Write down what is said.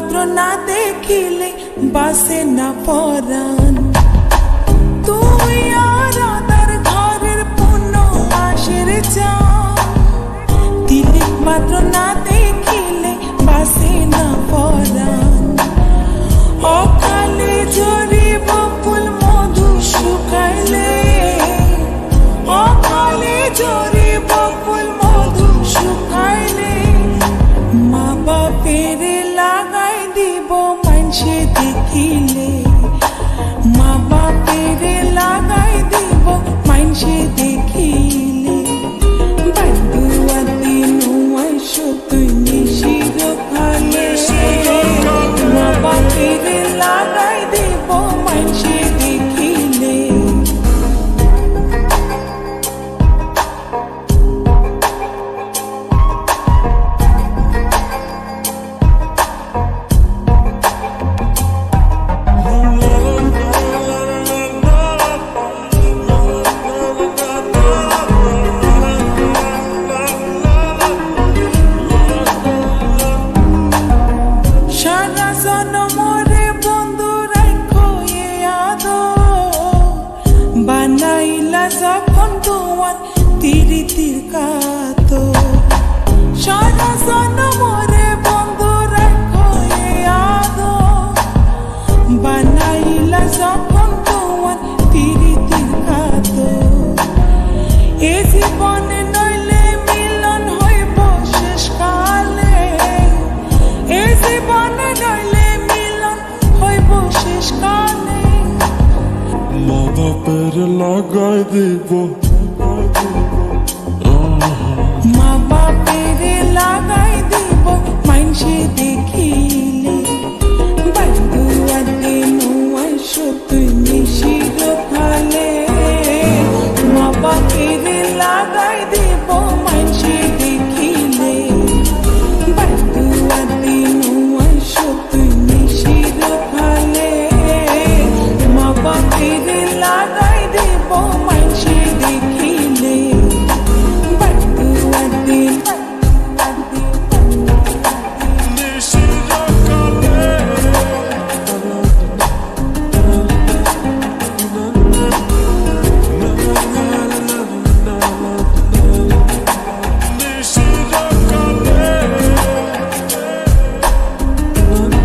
মাত্র না দেখিলে বাসে না পরাণ। তুই আর আদার ঘরের পূর্ণ মাসের চান, তিলেক মাত্র না দেখিলে বাসে না পরাণ। অকালে ঝরিব ফুল মধু শুকাইলে, অকালে ঝরিব ফুল মধু শুকাইলে, মা বাপের লাগাই দিব মানসে দেখিলে, মা বাপের লাগাই দিব মানসে দেখিলে। বান্দুয়াতে নুয়াই সতুই নিশির খালে, মা বাপের লাগাই দিব মানসে দেখিলে। সারা জনমরে বন্ধু রাখো এ আদর, বানাইলা যখন তোমার তিরিতির কাতর। সারা জনমরে বন্ধু রাখো এ আদর, বানাইলা যখন তোমার তিরিতির কাতর। এ জীবনে নইলে মিলন হইব শেষ কালে, এ জীবনে নইলে মিলন হইব শেষ কালে। মা বাপের লাগাই দিব